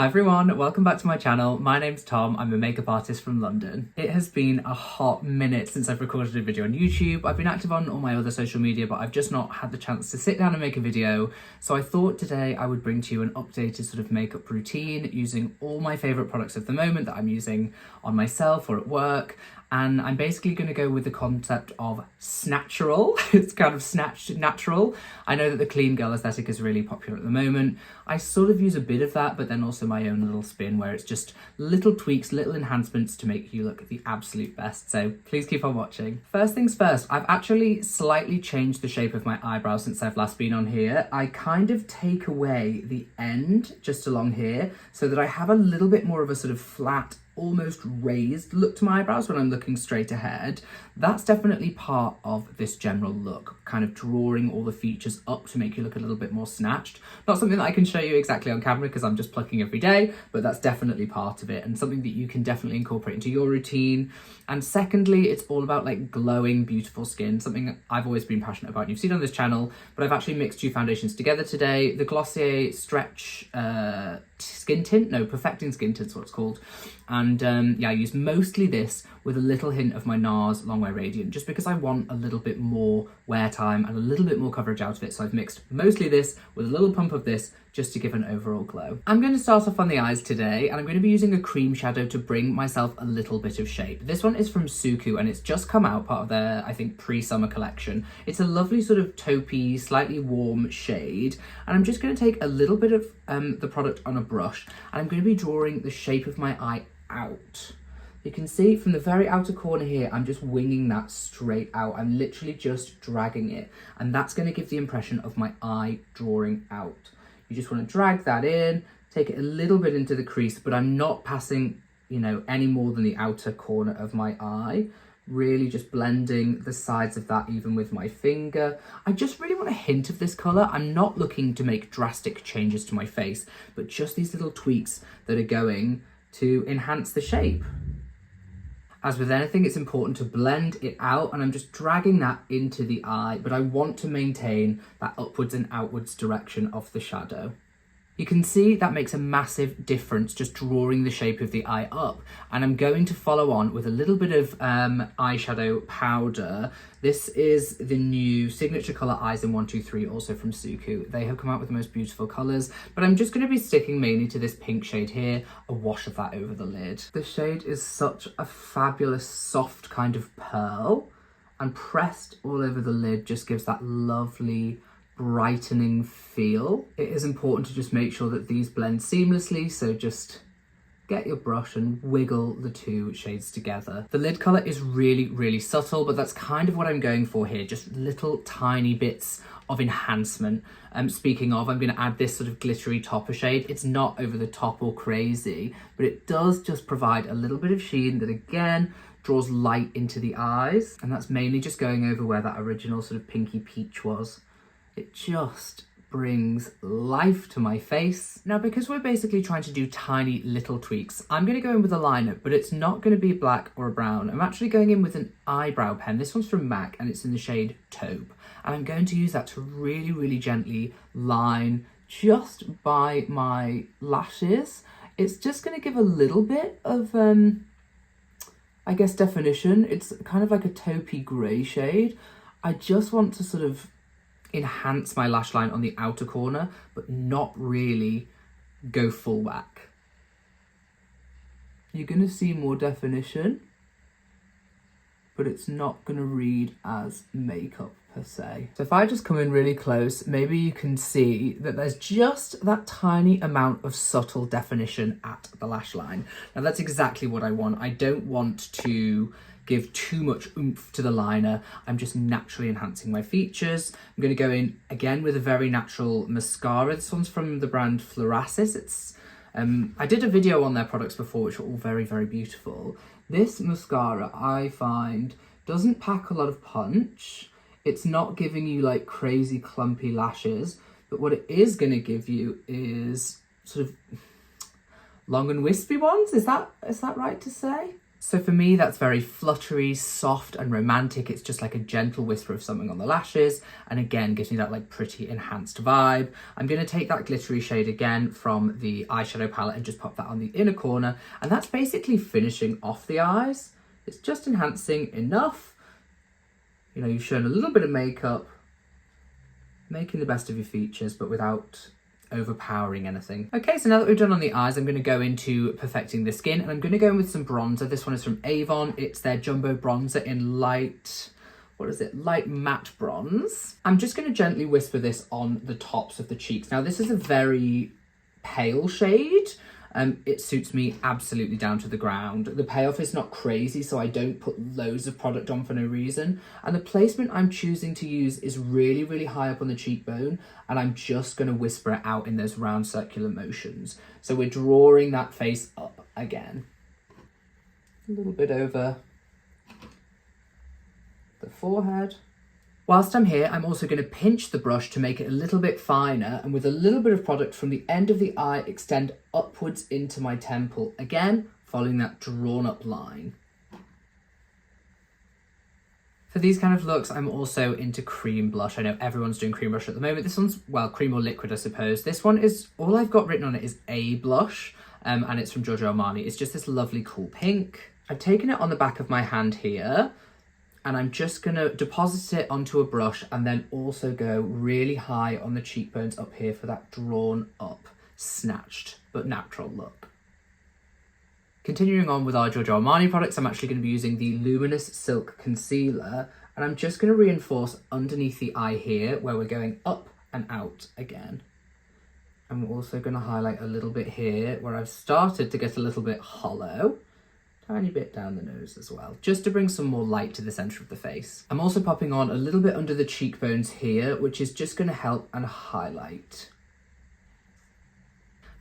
Hi everyone, welcome back to my channel. My name's Tom, I'm a makeup artist from London. It has been a hot minute since I've recorded a video on YouTube. I've been active on all my other social media, but I've just not had the chance to sit down and make a video. So I thought today I would bring to you an updated sort of makeup routine using all my favourite products of the moment that I'm using on myself or at work. And I'm basically going to go with the concept of Snatchural. It's kind of snatched natural. I know that the clean girl aesthetic is really popular at the moment. I sort of use a bit of that, but then also my own little spin where it's just little tweaks, little enhancements to make you look the absolute best. So please keep on watching. First things first, I've actually slightly changed the shape of my eyebrows since I've last been on here. I kind of take away the end just along here so that I have a little bit more of a sort of flat, almost raised look to my eyebrows when I'm looking straight ahead. That's definitely part of this general look, kind of drawing all the features up to make you look a little bit more snatched. Not something that I can show you exactly on camera because I'm just plucking every day, but that's definitely part of it and something that you can definitely incorporate into your routine. And secondly, it's all about like glowing, beautiful skin, something I've always been passionate about and you've seen on this channel, but I've actually mixed two foundations together today. The Glossier Stretch Skin Tint, no, Perfecting Skin Tint's what it's called. And yeah, I use mostly this with a little hint of my NARS Longwear Radiant, just because I want a little bit more wear time and a little bit more coverage out of it. So I've mixed mostly this with a little pump of this just to give an overall glow. I'm going to start off on the eyes today, and I'm going to be using a cream shadow to bring myself a little bit of shape. This one is from Suqqu, and it's just come out, part of their, I think, pre-summer collection. It's a lovely sort of taupey, slightly warm shade, and I'm just going to take a little bit of the product on a brush, and I'm going to be drawing the shape of my eye out. You can see from the very outer corner here, I'm just winging that straight out. I'm literally just dragging it, and that's going to give the impression of my eye drawing out. You just want to drag that in, take it a little bit into the crease, but I'm not passing, you know, any more than the outer corner of my eye. Really just blending the sides of that even with my finger. I just really want a hint of this colour. I'm not looking to make drastic changes to my face, but just these little tweaks that are going to enhance the shape. As with anything, it's important to blend it out, and I'm just dragging that into the eye, but I want to maintain that upwards and outwards direction of the shadow. You can see that makes a massive difference just drawing the shape of the eye up. And I'm going to follow on with a little bit of eyeshadow powder. This is the new signature colour Eyes in 123, also from Suqqu. They have come out with the most beautiful colours, but I'm just going to be sticking mainly to this pink shade here, a wash of that over the lid. The shade is such a fabulous soft kind of pearl, and pressed all over the lid just gives that lovely brightening feel. It is important to just make sure that these blend seamlessly, so just get your brush and wiggle the two shades together. The lid colour is really, really subtle, but that's kind of what I'm going for here, just little tiny bits of enhancement. Speaking of, I'm going to add this sort of glittery topper shade. It's not over the top or crazy, but it does just provide a little bit of sheen that again draws light into the eyes, and that's mainly just going over where that original sort of pinky peach was. It just brings life to my face. Now, because we're basically trying to do tiny little tweaks, I'm going to go in with a liner, but it's not going to be black or a brown. I'm actually going in with an eyebrow pen. This one's from MAC and it's in the shade Taupe. And I'm going to use that to really, really gently line just by my lashes. It's just going to give a little bit of, I guess, definition. It's kind of like a taupey grey shade. I just want to sort of enhance my lash line on the outer corner, but not really go full whack. You're going to see more definition, but it's not going to read as makeup per se. So if I just come in really close, maybe you can see that there's just that tiny amount of subtle definition at the lash line. Now that's exactly what I want. I don't want to give too much oomph to the liner. I'm just naturally enhancing my features. I'm going to go in again with a very natural mascara. This one's from the brand Florasis. It's I did a video on their products before, which were all very, very beautiful. This mascara, I find, doesn't pack a lot of punch. It's not giving you like crazy clumpy lashes, but what it is going to give you is sort of long and wispy ones. Is that right to say? So for me, that's very fluttery, soft and romantic. It's just like a gentle whisper of something on the lashes. And again, gives me that like pretty enhanced vibe. I'm going to take that glittery shade again from the eyeshadow palette and just pop that on the inner corner. And that's basically finishing off the eyes. It's just enhancing enough. You know, you've shown a little bit of makeup, making the best of your features, but without overpowering anything. Okay, so now that we've done on the eyes, I'm going to go into perfecting the skin, and I'm going to go in with some bronzer. This one is from Avon. It's their jumbo bronzer in light, what is it? Light matte bronze. I'm just going to gently whisper this on the tops of the cheeks. Now, this is a very pale shade. It suits me absolutely down to the ground. The payoff is not crazy, so I don't put loads of product on for no reason. And the placement I'm choosing to use is really, really high up on the cheekbone, and I'm just going to whisper it out in those round circular motions. So we're drawing that face up again. A little bit over the forehead. Whilst I'm here, I'm also going to pinch the brush to make it a little bit finer, and with a little bit of product from the end of the eye, extend upwards into my temple, again, following that drawn up line. For these kind of looks, I'm also into cream blush. I know everyone's doing cream blush at the moment. This one's, well, cream or liquid, I suppose. This one is, all I've got written on it is a blush, and it's from Giorgio Armani. It's just this lovely cool pink. I've taken it on the back of my hand here, and I'm just going to deposit it onto a brush and then also go really high on the cheekbones up here for that drawn up, snatched but natural look. Continuing on with our Giorgio Armani products, I'm actually going to be using the Luminous Silk Concealer, and I'm just going to reinforce underneath the eye here where we're going up and out again. And we're also going to highlight a little bit here where I've started to get a little bit hollow. Tiny bit down the nose as well, just to bring some more light to the centre of the face. I'm also popping on a little bit under the cheekbones here, which is just going to help and highlight.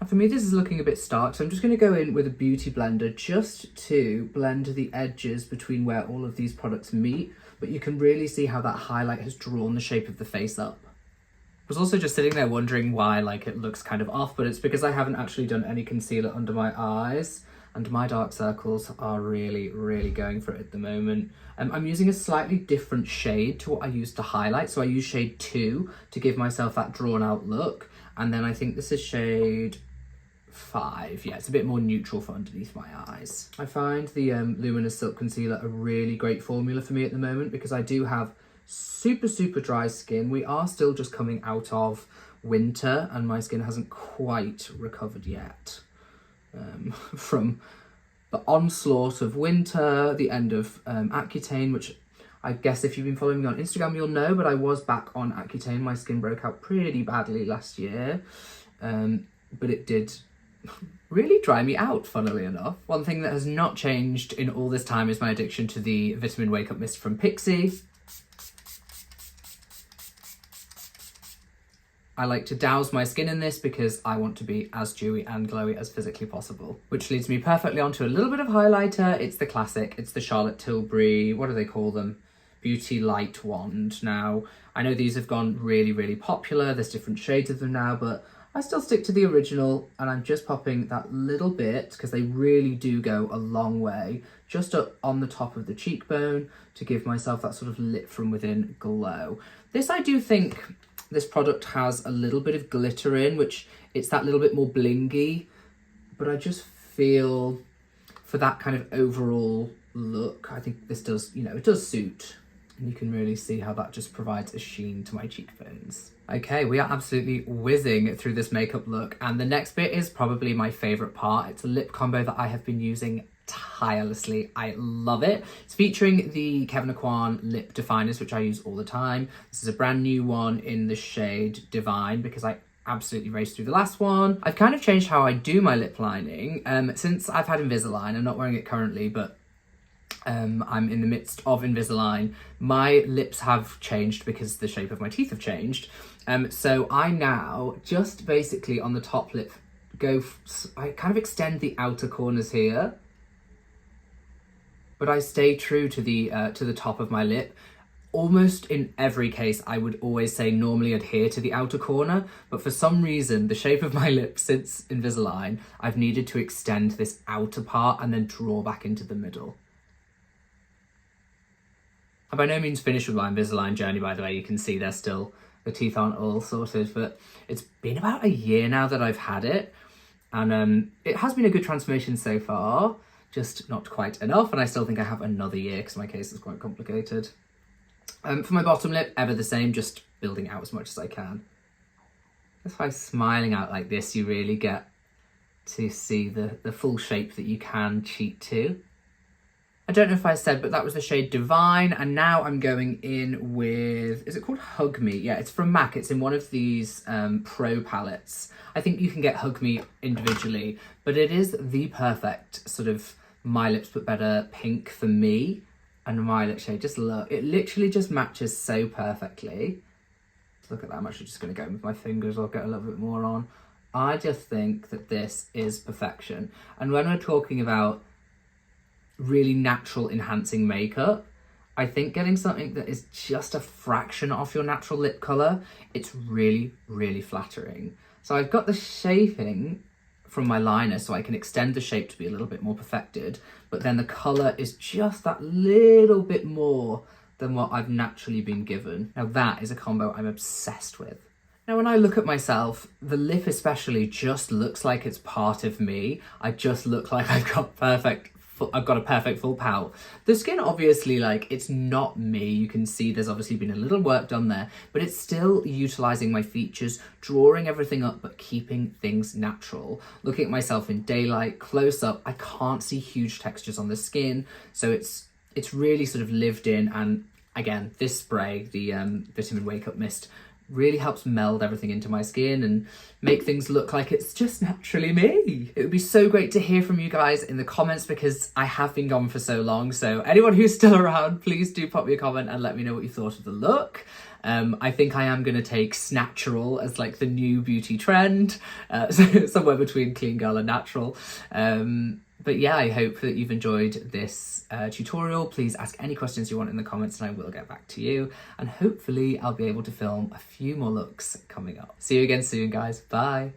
Now for me, this is looking a bit stark, so I'm just going to go in with a beauty blender just to blend the edges between where all of these products meet, but you can really see how that highlight has drawn the shape of the face up. I was also just sitting there wondering why like it looks kind of off, but it's because I haven't actually done any concealer under my eyes. And my dark circles are really, really going for it at the moment. I'm using a slightly different shade to what I used to highlight. So I use shade 2 to give myself that drawn out look. And then I think this is shade 5. Yeah, it's a bit more neutral for underneath my eyes. I find the Luminous Silk Concealer a really great formula for me at the moment because I do have super, super dry skin. We are still just coming out of winter and my skin hasn't quite recovered yet. From the onslaught of winter, the end of Accutane, which I guess if you've been following me on Instagram, you'll know, but I was back on Accutane. My skin broke out pretty badly last year, but it did really dry me out, funnily enough. One thing that has not changed in all this time is my addiction to the Vitamin Wakeup Mist from Pixi. I like to douse my skin in this because I want to be as dewy and glowy as physically possible. Which leads me perfectly onto a little bit of highlighter. It's the classic, it's the Charlotte Tilbury, what do they call them? Beauty Light Wand. Now, I know these have gone really, really popular. There's different shades of them now, but I still stick to the original and I'm just popping that little bit, because they really do go a long way, just up on the top of the cheekbone to give myself that sort of lit from within glow. This I do think this product has a little bit of glitter in, which it's that little bit more blingy, but I just feel for that kind of overall look, I think this does, you know, it does suit. And you can really see how that just provides a sheen to my cheekbones. Okay, we are absolutely whizzing through this makeup look, and the next bit is probably my favourite part. It's a lip combo that I have been using tirelessly. I love it. It's featuring the Kevyn Aucoin lip definers, which I use all the time. This is a brand new one in the shade Divine because I absolutely raced through the last one. I've kind of changed how I do my lip lining since I've had Invisalign. I'm not wearing it currently, but I'm in the midst of Invisalign. My lips have changed because the shape of my teeth have changed. So I now just basically on the top lip I kind of extend the outer corners here, but I stay true to the top of my lip. Almost in every case, I would always say normally adhere to the outer corner, but for some reason, the shape of my lip since Invisalign, I've needed to extend this outer part and then draw back into the middle. I'm by no means finished with my Invisalign journey, by the way. You can see they're still, the teeth aren't all sorted, but it's been about a year now that I've had it. And it has been a good transformation so far, just not quite enough. And I still think I have another year because my case is quite complicated. For my bottom lip, ever the same, just building out as much as I can. That's why smiling out like this, you really get to see the full shape that you can cheat to. I don't know if I said, but that was the shade Divine, and now I'm going in with, is it called Hug Me? Yeah, it's from MAC. It's in one of these pro palettes. I think you can get Hug Me individually, but it is the perfect sort of My Lips But Better pink for me. And my lip shade, just look, it literally just matches so perfectly. Look at that, I'm actually just going to go in with my fingers, I'll get a little bit more on. I just think that this is perfection. And when we're talking about really natural enhancing makeup, I think getting something that is just a fraction off your natural lip colour, it's really, really flattering. So I've got the shaping from my liner so I can extend the shape to be a little bit more perfected, but then the colour is just that little bit more than what I've naturally been given. Now that is a combo I'm obsessed with. Now when I look at myself, the lip especially just looks like it's part of me. I just look like I've got a perfect full pout. The skin, obviously, like, it's not me. You can see there's obviously been a little work done there, but it's still utilising my features, drawing everything up, but keeping things natural. Looking at myself in daylight, close up, I can't see huge textures on the skin, so it's really sort of lived in. And again, this spray, the Vitamin Wakeup Mist, really helps meld everything into my skin and make things look like it's just naturally me. It would be so great to hear from you guys in the comments because I have been gone for so long. So anyone who's still around, please do pop me a comment and let me know what you thought of the look. I think I am going to take Snatchural as like the new beauty trend, so somewhere between clean girl and natural. But yeah, I hope that you've enjoyed this tutorial. Please ask any questions you want in the comments and I will get back to you. And hopefully I'll be able to film a few more looks coming up. See you again soon, guys. Bye.